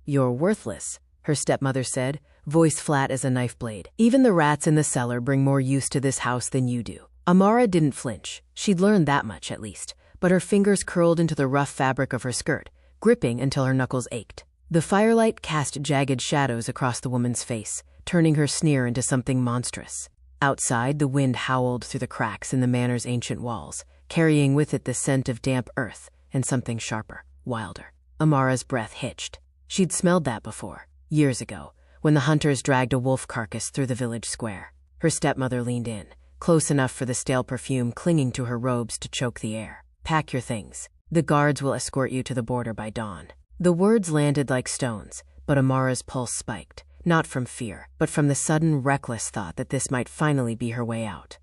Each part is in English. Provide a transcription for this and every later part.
"You're worthless," her stepmother said, voice flat as a knife blade. "Even the rats in the cellar bring more use to this house than you do." Amara didn't flinch. She'd learned that much, at least, but her fingers curled into the rough fabric of her skirt, gripping until her knuckles ached. The firelight cast jagged shadows across the woman's face, turning her sneer into something monstrous. Outside, the wind howled through the cracks in the manor's ancient walls, carrying with it the scent of damp earth and something sharper, wilder. Amara's breath hitched. She'd smelled that before, years ago, when the hunters dragged a wolf carcass through the village square. Her stepmother leaned in, close enough for the stale perfume clinging to her robes to choke the air. "Pack your things. The guards will escort you to the border by dawn." The words landed like stones, but Amara's pulse spiked, not from fear, but from the sudden, reckless thought that this might finally be her way out.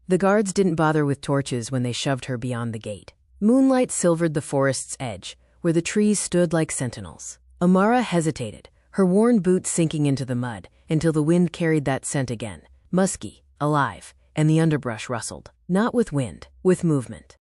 The guards didn't bother with torches when they shoved her beyond the gate. Moonlight silvered the forest's edge, where the trees stood like sentinels. Amara hesitated, her worn boots sinking into the mud, until the wind carried that scent again, musky, alive, and the underbrush rustled. Not with wind, with movement.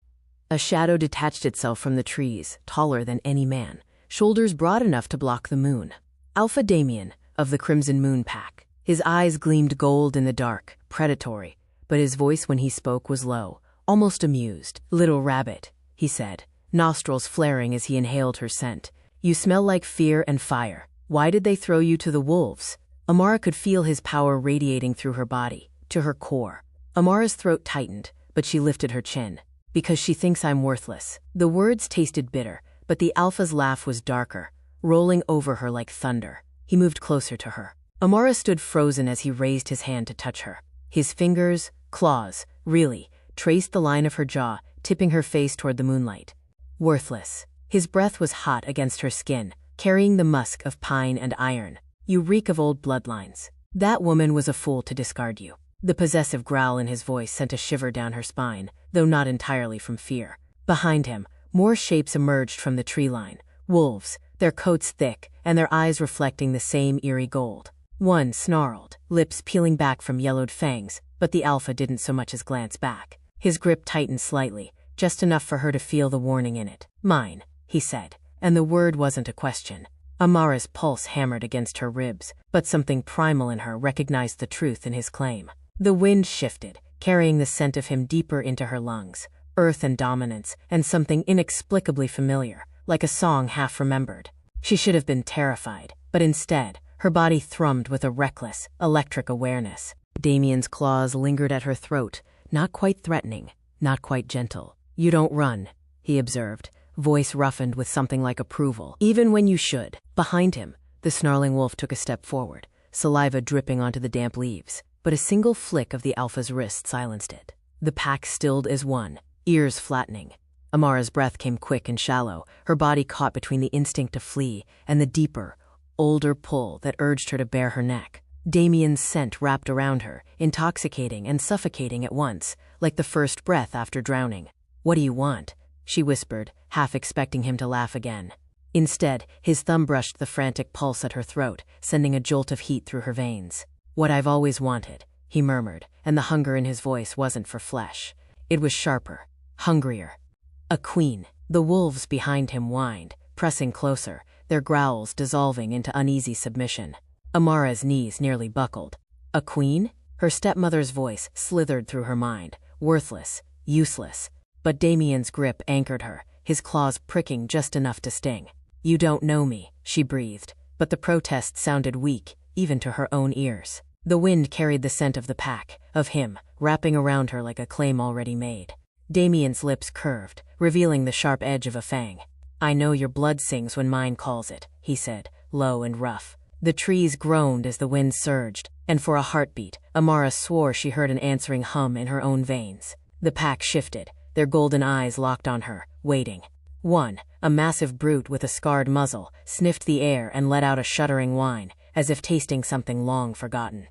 A shadow detached itself from the trees, taller than any man, shoulders broad enough to block the moon. Alpha Dameon, of the Crimson Moon Pack. His eyes gleamed gold in the dark, predatory, but his voice when he spoke was low, almost amused. "Little rabbit," he said, nostrils flaring as he inhaled her scent. "You smell like fear and fire. Why did they throw you to the wolves?" Amara could feel his power radiating through her body, to her core. Amara's throat tightened, but she lifted her chin. "Because she thinks I'm worthless." The words tasted bitter, but the alpha's laugh was darker, rolling over her like thunder. He moved closer to her. Amara stood frozen as he raised his hand to touch her. His fingers, claws, really, traced the line of her jaw, tipping her face toward the moonlight. Worthless. His breath was hot against her skin, carrying the musk of pine and iron. "You reek of old bloodlines. That woman was a fool to discard you." The possessive growl in his voice sent a shiver down her spine, though not entirely from fear. Behind him, more shapes emerged from the tree line. Wolves, their coats thick, and their eyes reflecting the same eerie gold. One snarled, lips peeling back from yellowed fangs, but the alpha didn't so much as glance back. His grip tightened slightly, just enough for her to feel the warning in it. "Mine," he said, and the word wasn't a question. Amara's pulse hammered against her ribs, but something primal in her recognized the truth in his claim. The wind shifted, carrying the scent of him deeper into her lungs, earth and dominance, and something inexplicably familiar, like a song half-remembered. She should have been terrified, but instead, her body thrummed with a reckless, electric awareness. Dameon's claws lingered at her throat, not quite threatening, not quite gentle. "You don't run," he observed, voice roughened with something like approval. "Even when you should." Behind him, the snarling wolf took a step forward, saliva dripping onto the damp leaves, but a single flick of the alpha's wrist silenced it. The pack stilled as one, ears flattening. Amara's breath came quick and shallow, her body caught between the instinct to flee and the deeper, older pull that urged her to bare her neck. Dameon's scent wrapped around her, intoxicating and suffocating at once, like the first breath after drowning. "What do you want?" she whispered, half expecting him to laugh again. Instead, his thumb brushed the frantic pulse at her throat, sending a jolt of heat through her veins. "What I've always wanted," he murmured, and the hunger in his voice wasn't for flesh. It was sharper, hungrier. "A queen." The wolves behind him whined, pressing closer, their growls dissolving into uneasy submission. Amara's knees nearly buckled. "A queen?" Her stepmother's voice slithered through her mind, worthless, useless. But Dameon's grip anchored her, his claws pricking just enough to sting. "You don't know me," she breathed, but the protest sounded weak, even to her own ears. The wind carried the scent of the pack, of him, wrapping around her like a claim already made. Dameon's lips curved, revealing the sharp edge of a fang. "I know your blood sings when mine calls it," he said, low and rough. The trees groaned as the wind surged, and for a heartbeat, Amara swore she heard an answering hum in her own veins. The pack shifted, their golden eyes locked on her, waiting. One, a massive brute with a scarred muzzle, sniffed the air and let out a shuddering whine, as if tasting something long forgotten.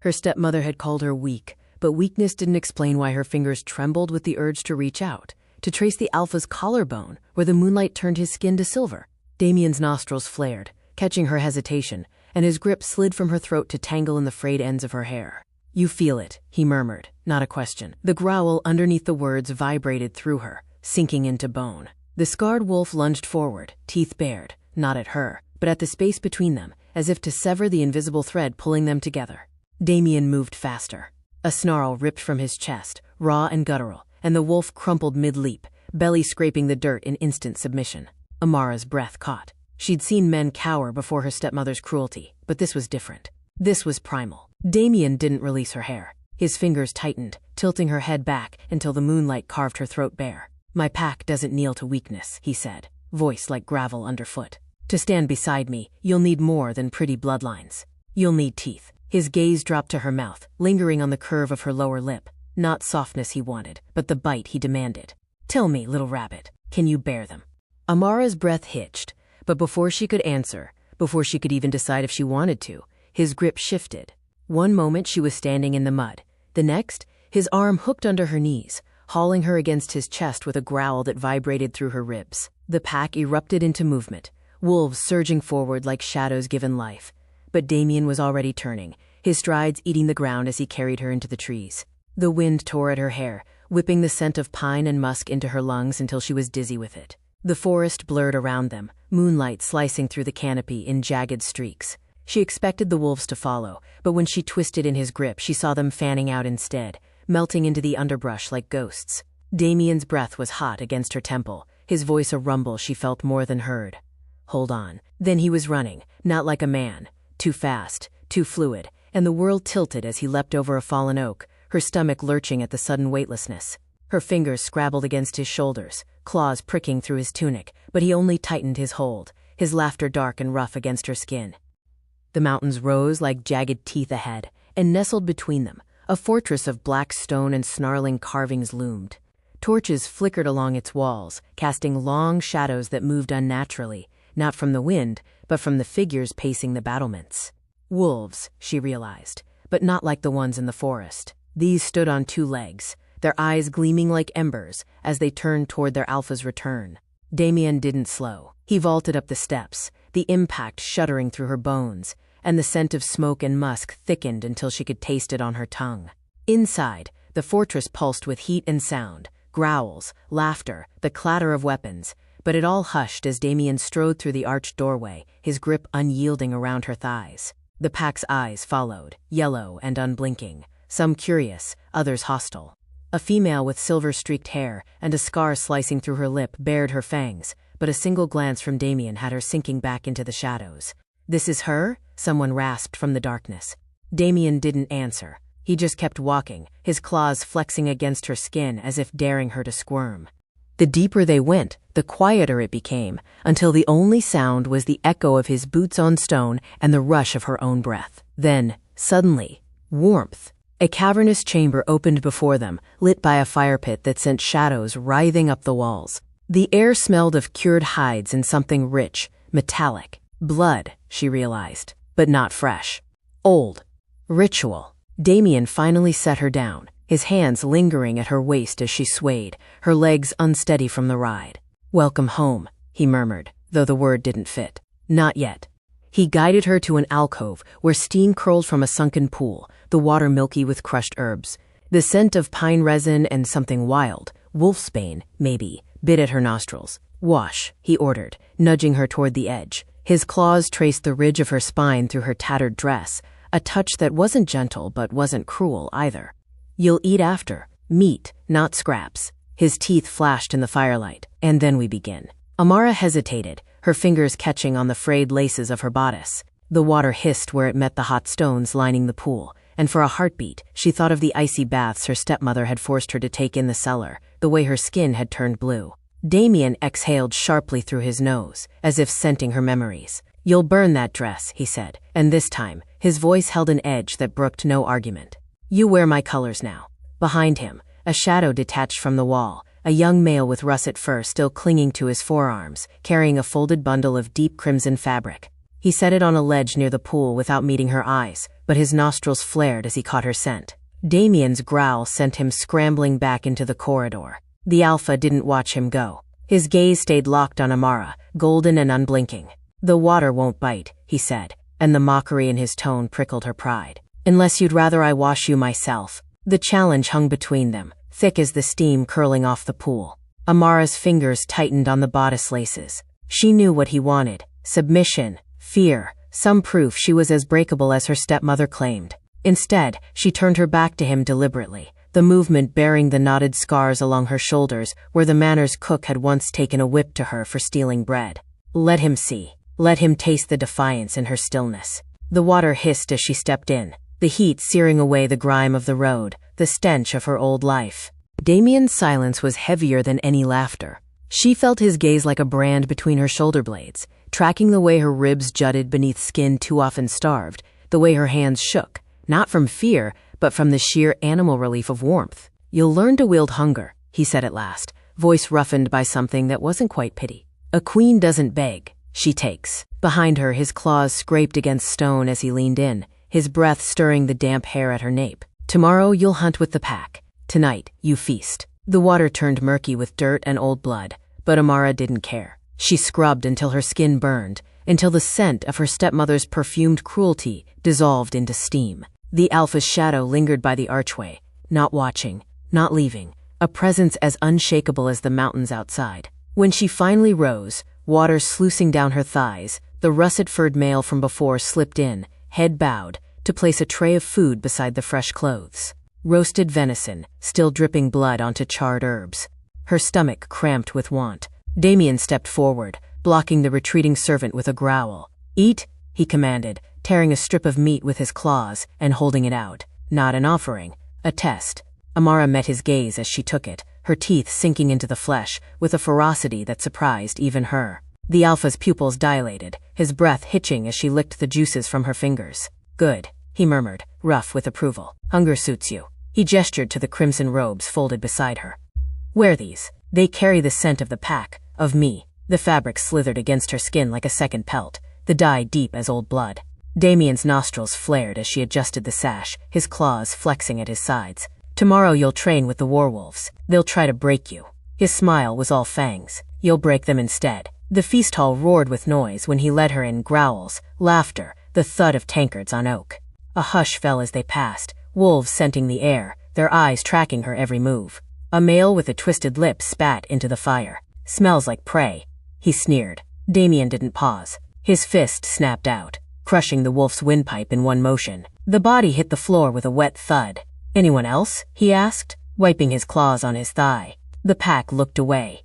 Her stepmother had called her weak, but weakness didn't explain why her fingers trembled with the urge to reach out, to trace the alpha's collarbone, where the moonlight turned his skin to silver. Dameon's nostrils flared, catching her hesitation, and his grip slid from her throat to tangle in the frayed ends of her hair. "You feel it," he murmured, not a question. The growl underneath the words vibrated through her, sinking into bone. The scarred wolf lunged forward, teeth bared, not at her, but at the space between them, as if to sever the invisible thread pulling them together. Dameon moved faster. A snarl ripped from his chest, raw and guttural, and the wolf crumpled mid-leap, belly scraping the dirt in instant submission. Amara's breath caught. She'd seen men cower before her stepmother's cruelty, but this was different. This was primal. Dameon didn't release her hair. His fingers tightened, tilting her head back until the moonlight carved her throat bare. "My pack doesn't kneel to weakness," he said, voice like gravel underfoot. "To stand beside me, you'll need more than pretty bloodlines. You'll need teeth." His gaze dropped to her mouth, lingering on the curve of her lower lip. Not softness he wanted, but the bite he demanded. "Tell me, little rabbit, can you bear them?" Amara's breath hitched, but before she could answer, before she could even decide if she wanted to, his grip shifted. One moment she was standing in the mud. The next, his arm hooked under her knees, hauling her against his chest with a growl that vibrated through her ribs. The pack erupted into movement, wolves surging forward like shadows given life. But Dameon was already turning, his strides eating the ground as he carried her into the trees. The wind tore at her hair, whipping the scent of pine and musk into her lungs until she was dizzy with it. The forest blurred around them, moonlight slicing through the canopy in jagged streaks. She expected the wolves to follow, but when she twisted in his grip, she saw them fanning out instead, melting into the underbrush like ghosts. Dameon's breath was hot against her temple, his voice a rumble she felt more than heard. Hold on. Then he was running, not like a man. Too fast, too fluid, and the world tilted as he leapt over a fallen oak, her stomach lurching at the sudden weightlessness. Her fingers scrabbled against his shoulders, claws pricking through his tunic, but he only tightened his hold, his laughter dark and rough against her skin. The mountains rose like jagged teeth ahead, and nestled between them, a fortress of black stone and snarling carvings loomed. Torches flickered along its walls, casting long shadows that moved unnaturally, not from the wind, but from the figures pacing the battlements. Wolves, she realized, but not like the ones in the forest. These stood on two legs, their eyes gleaming like embers as they turned toward their alpha's return. Dameon didn't slow. He vaulted up the steps, the impact shuddering through her bones, and the scent of smoke and musk thickened until she could taste it on her tongue. Inside, the fortress pulsed with heat and sound, growls, laughter, the clatter of weapons, but it all hushed as Dameon strode through the arched doorway, his grip unyielding around her thighs. The pack's eyes followed, yellow and unblinking, some curious, others hostile. A female with silver-streaked hair and a scar slicing through her lip bared her fangs, but a single glance from Dameon had her sinking back into the shadows. "This is her?" someone rasped from the darkness. Dameon didn't answer. He just kept walking, his claws flexing against her skin as if daring her to squirm. The deeper they went, the quieter it became, until the only sound was the echo of his boots on stone and the rush of her own breath. Then, suddenly, warmth. A cavernous chamber opened before them, lit by a fire pit that sent shadows writhing up the walls. The air smelled of cured hides and something rich, metallic. Blood, she realized, but not fresh. Old. Ritual. Dameon finally set her down, his hands lingering at her waist as she swayed, her legs unsteady from the ride. "Welcome home," he murmured, though the word didn't fit. "Not yet." He guided her to an alcove where steam curled from a sunken pool, the water milky with crushed herbs. The scent of pine resin and something wild, wolfsbane, maybe, bit at her nostrils. "Wash," he ordered, nudging her toward the edge. His claws traced the ridge of her spine through her tattered dress, a touch that wasn't gentle but wasn't cruel either. "You'll eat after. Meat, not scraps." His teeth flashed in the firelight. "And then we begin." Amara hesitated, her fingers catching on the frayed laces of her bodice. The water hissed where it met the hot stones lining the pool, and for a heartbeat, she thought of the icy baths her stepmother had forced her to take in the cellar, the way her skin had turned blue. Dameon exhaled sharply through his nose, as if scenting her memories. "You'll burn that dress," he said, and this time, his voice held an edge that brooked no argument. "You wear my colors now." Behind him, a shadow detached from the wall, a young male with russet fur still clinging to his forearms, carrying a folded bundle of deep crimson fabric. He set it on a ledge near the pool without meeting her eyes, but his nostrils flared as he caught her scent. Dameon's growl sent him scrambling back into the corridor. The alpha didn't watch him go. His gaze stayed locked on Amara, golden and unblinking. "The water won't bite," he said, and the mockery in his tone prickled her pride. "Unless you'd rather I wash you myself." The challenge hung between them, thick as the steam curling off the pool. Amara's fingers tightened on the bodice laces. She knew what he wanted: submission, fear, some proof she was as breakable as her stepmother claimed. Instead, she turned her back to him deliberately, the movement bearing the knotted scars along her shoulders where the manor's cook had once taken a whip to her for stealing bread. Let him see. Let him taste the defiance in her stillness. The water hissed as she stepped in, the heat searing away the grime of the road, the stench of her old life. Dameon's silence was heavier than any laughter. She felt his gaze like a brand between her shoulder blades, tracking the way her ribs jutted beneath skin too often starved, the way her hands shook, not from fear, but from the sheer animal relief of warmth. "You'll learn to wield hunger," he said at last, voice roughened by something that wasn't quite pity. "A queen doesn't beg, she takes." Behind her, his claws scraped against stone as he leaned in, his breath stirring the damp hair at her nape. "Tomorrow you'll hunt with the pack. Tonight, you feast." The water turned murky with dirt and old blood, but Amara didn't care. She scrubbed until her skin burned, until the scent of her stepmother's perfumed cruelty dissolved into steam. The alpha's shadow lingered by the archway, not watching, not leaving, a presence as unshakable as the mountains outside. When she finally rose, water sluicing down her thighs, the russet-furred male from before slipped in, head bowed, to place a tray of food beside the fresh clothes. Roasted venison, still dripping blood onto charred herbs. Her stomach cramped with want. Dameon stepped forward, blocking the retreating servant with a growl. "Eat," he commanded, tearing a strip of meat with his claws and holding it out. Not an offering, a test. Amara met his gaze as she took it, her teeth sinking into the flesh with a ferocity that surprised even her. The alpha's pupils dilated, his breath hitching as she licked the juices from her fingers. "Good," he murmured, rough with approval. "Hunger suits you." He gestured to the crimson robes folded beside her. "Wear these. They carry the scent of the pack, of me." The fabric slithered against her skin like a second pelt, the dye deep as old blood. Dameon's nostrils flared as she adjusted the sash, his claws flexing at his sides. "Tomorrow you'll train with the werewolves. They'll try to break you." His smile was all fangs. "You'll break them instead." The feast hall roared with noise when he led her in, growls, laughter, the thud of tankards on oak. A hush fell as they passed, wolves scenting the air, their eyes tracking her every move. A male with a twisted lip spat into the fire. "Smells like prey," he sneered. Dameon didn't pause. His fist snapped out, crushing the wolf's windpipe in one motion. The body hit the floor with a wet thud. "Anyone else?" he asked, wiping his claws on his thigh. The pack looked away.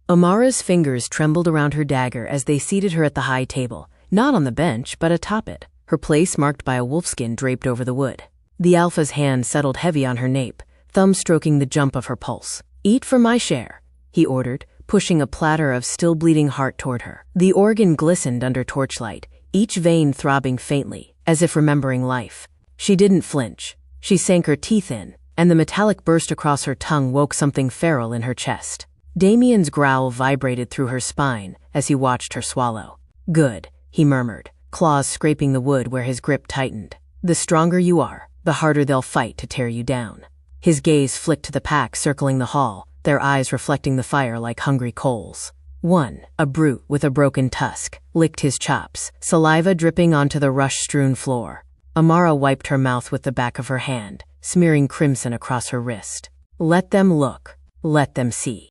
Amara's fingers trembled around her dagger as they seated her at the high table, not on the bench, but atop it, her place marked by a wolfskin draped over the wood. The alpha's hand settled heavy on her nape, thumb stroking the jump of her pulse. "Eat for my share," he ordered, pushing a platter of still-bleeding heart toward her. The organ glistened under torchlight, each vein throbbing faintly, as if remembering life. She didn't flinch. She sank her teeth in, and the metallic burst across her tongue woke something feral in her chest. Dameon's growl vibrated through her spine as he watched her swallow. "Good," he murmured, claws scraping the wood where his grip tightened. "The stronger you are, the harder they'll fight to tear you down." His gaze flicked to the pack circling the hall, their eyes reflecting the fire like hungry coals. One, a brute with a broken tusk, licked his chops, saliva dripping onto the rush-strewn floor. Amara wiped her mouth with the back of her hand, smearing crimson across her wrist. "Let them look. Let them see."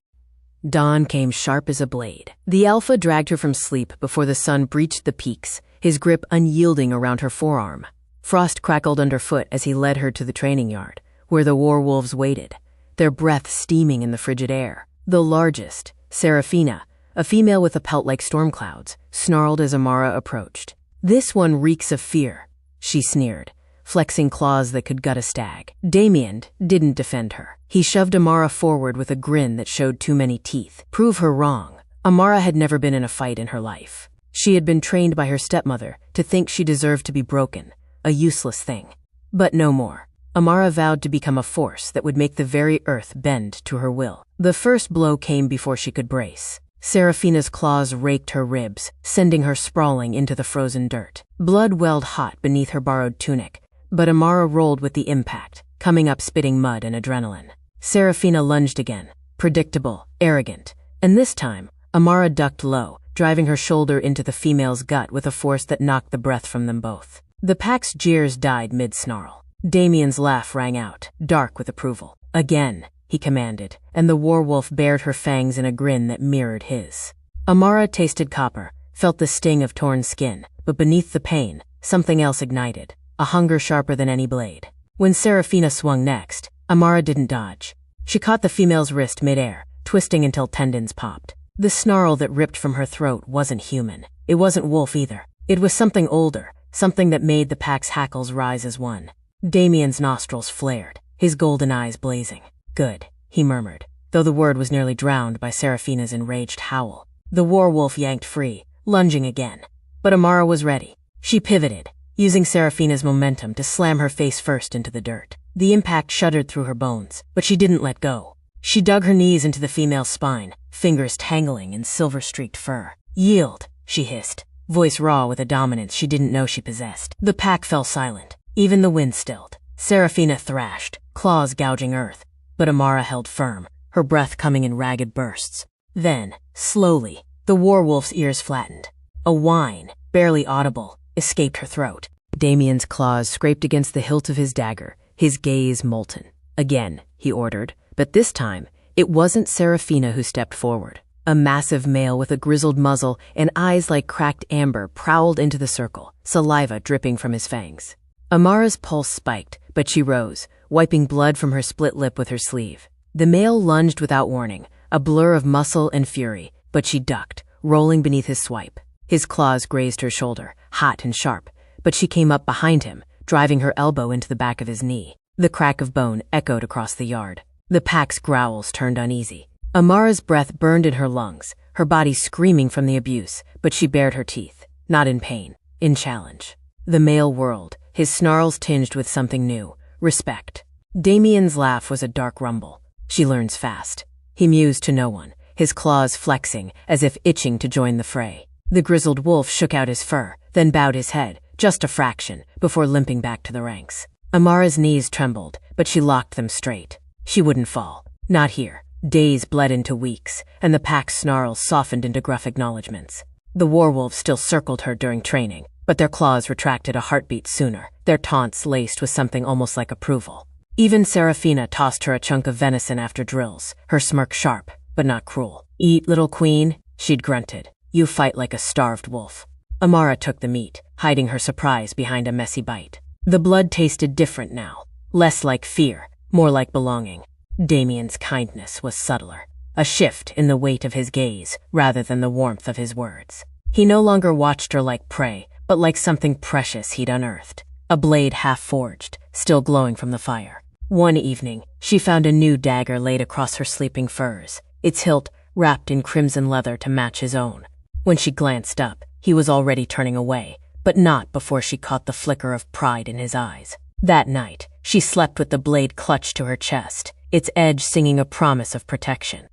Dawn came sharp as a blade. The alpha dragged her from sleep before the sun breached the peaks, his grip unyielding around her forearm. Frost crackled underfoot as he led her to the training yard, where the werewolves waited, their breath steaming in the frigid air. The largest, Seraphina, a female with a pelt like storm clouds, snarled as Amara approached. "This one reeks of fear," she sneered, flexing claws that could gut a stag. Dameon didn't defend her. He shoved Amara forward with a grin that showed too many teeth. Prove her wrong. Amara had never been in a fight in her life. She had been trained by her stepmother to think she deserved to be broken, a useless thing. But no more. Amara vowed to become a force that would make the very earth bend to her will. The first blow came before she could brace. Seraphina's claws raked her ribs, sending her sprawling into the frozen dirt. Blood welled hot beneath her borrowed tunic, but Amara rolled with the impact, coming up spitting mud and adrenaline. Seraphina lunged again, predictable, arrogant, and this time, Amara ducked low, driving her shoulder into the female's gut with a force that knocked the breath from them both. The pack's jeers died mid-snarl. Dameon's laugh rang out, dark with approval. "Again," he commanded, and the werewolf bared her fangs in a grin that mirrored his. Amara tasted copper, felt the sting of torn skin, but beneath the pain, something else ignited, a hunger sharper than any blade. When Serafina swung next, Amara didn't dodge. She caught the female's wrist midair, twisting until tendons popped. The snarl that ripped from her throat wasn't human. It wasn't wolf either. It was something older, something that made the pack's hackles rise as one. Dameon's nostrils flared, his golden eyes blazing. Good, he murmured, though the word was nearly drowned by Serafina's enraged howl. The warwolf yanked free, lunging again. But Amara was ready. She pivoted, using Serafina's momentum to slam her face first into the dirt. The impact shuddered through her bones, but she didn't let go. She dug her knees into the female's spine, fingers tangling in silver-streaked fur. "Yield," she hissed, voice raw with a dominance she didn't know she possessed. The pack fell silent. Even the wind stilled. Serafina thrashed, claws gouging earth, but Amara held firm, her breath coming in ragged bursts. Then, slowly, the warwolf's ears flattened. A whine, barely audible, escaped her throat. Dameon's claws scraped against the hilt of his dagger, his gaze molten. "Again," he ordered, but this time, it wasn't Serafina who stepped forward. A massive male with a grizzled muzzle and eyes like cracked amber prowled into the circle, saliva dripping from his fangs. Amara's pulse spiked, but she rose, wiping blood from her split lip with her sleeve. The male lunged without warning, a blur of muscle and fury, but she ducked, rolling beneath his swipe. His claws grazed her shoulder, hot and sharp, but she came up behind him, driving her elbow into the back of his knee. The crack of bone echoed across the yard. The pack's growls turned uneasy. Amara's breath burned in her lungs, her body screaming from the abuse, but she bared her teeth, not in pain, in challenge. The male whirled, his snarls tinged with something new, respect. Dameon's laugh was a dark rumble. "She learns fast." He mused to no one, his claws flexing as if itching to join the fray. The grizzled wolf shook out his fur, then bowed his head, just a fraction, before limping back to the ranks. Amara's knees trembled, but she locked them straight. She wouldn't fall. Not here. Days bled into weeks, and the pack's snarls softened into gruff acknowledgments. The warwolves still circled her during training, but their claws retracted a heartbeat sooner, their taunts laced with something almost like approval. Even Serafina tossed her a chunk of venison after drills, her smirk sharp, but not cruel. "Eat, little queen," she'd grunted. "You fight like a starved wolf." Amara took the meat, hiding her surprise behind a messy bite. The blood tasted different now, less like fear, more like belonging. Dameon's kindness was subtler, a shift in the weight of his gaze rather than the warmth of his words. He no longer watched her like prey, but like something precious he'd unearthed, a blade half-forged, still glowing from the fire. One evening, she found a new dagger laid across her sleeping furs, its hilt wrapped in crimson leather to match his own. When she glanced up, he was already turning away, but not before she caught the flicker of pride in his eyes. That night, she slept with the blade clutched to her chest, its edge singing a promise of protection.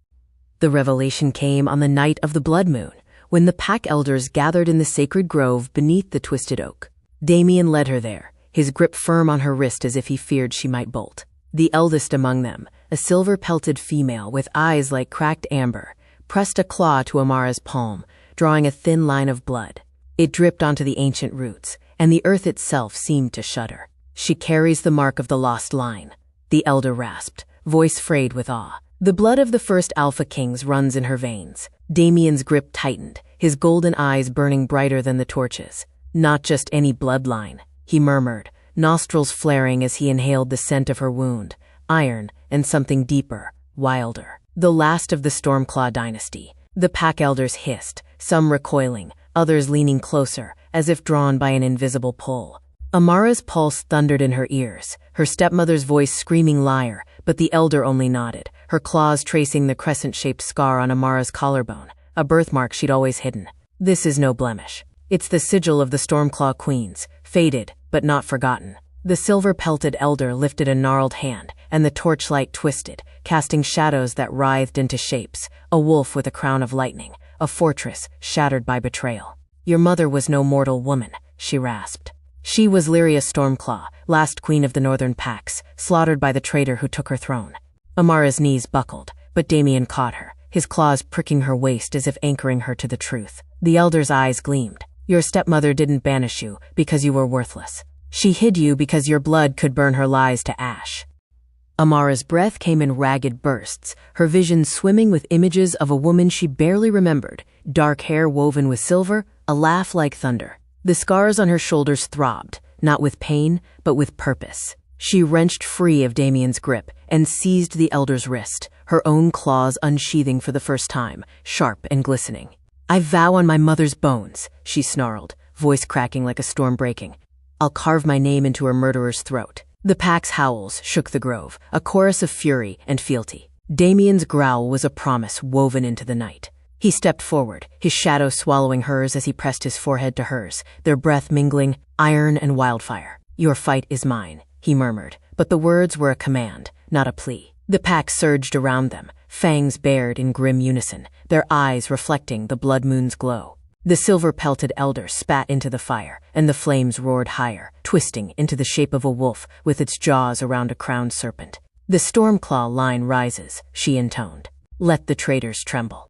The revelation came on the night of the blood moon, when the pack elders gathered in the sacred grove beneath the twisted oak. Dameon led her there, his grip firm on her wrist as if he feared she might bolt. The eldest among them, a silver-pelted female with eyes like cracked amber, pressed a claw to Amara's palm, drawing a thin line of blood. It dripped onto the ancient roots, and the earth itself seemed to shudder. "She carries the mark of the lost line," the elder rasped, voice frayed with awe. "The blood of the first Alpha Kings runs in her veins." Dameon's grip tightened, his golden eyes burning brighter than the torches. "Not just any bloodline," he murmured, nostrils flaring as he inhaled the scent of her wound, iron and something deeper, wilder. "The last of the Stormclaw dynasty." The pack elders hissed, some recoiling, others leaning closer, as if drawn by an invisible pull. Amara's pulse thundered in her ears, her stepmother's voice screaming liar, but the elder only nodded, her claws tracing the crescent-shaped scar on Amara's collarbone, a birthmark she'd always hidden. "This is no blemish. It's the sigil of the Stormclaw queens, faded, but not forgotten." The silver-pelted elder lifted a gnarled hand, and the torchlight twisted, casting shadows that writhed into shapes, a wolf with a crown of lightning, a fortress shattered by betrayal. "Your mother was no mortal woman," she rasped. "She was Lyria Stormclaw, last queen of the northern packs, slaughtered by the traitor who took her throne." Amara's knees buckled, but Dameon caught her, his claws pricking her waist as if anchoring her to the truth. The elder's eyes gleamed. "Your stepmother didn't banish you because you were worthless. She hid you because your blood could burn her lies to ash." Amara's breath came in ragged bursts, her vision swimming with images of a woman she barely remembered, dark hair woven with silver, a laugh like thunder. The scars on her shoulders throbbed, not with pain, but with purpose. She wrenched free of Dameon's grip and seized the elder's wrist, her own claws unsheathing for the first time, sharp and glistening. "I vow on my mother's bones," she snarled, voice cracking like a storm breaking. "I'll carve my name into her murderer's throat." The pack's howls shook the grove, a chorus of fury and fealty. Dameon's growl was a promise woven into the night. He stepped forward, his shadow swallowing hers as he pressed his forehead to hers, their breath mingling, iron and wildfire. "Your fight is mine," he murmured, but the words were a command, not a plea. The pack surged around them, fangs bared in grim unison, their eyes reflecting the blood moon's glow. The silver-pelted elder spat into the fire, and the flames roared higher, twisting into the shape of a wolf with its jaws around a crowned serpent. "The Stormclaw line rises," she intoned. "Let the traitors tremble."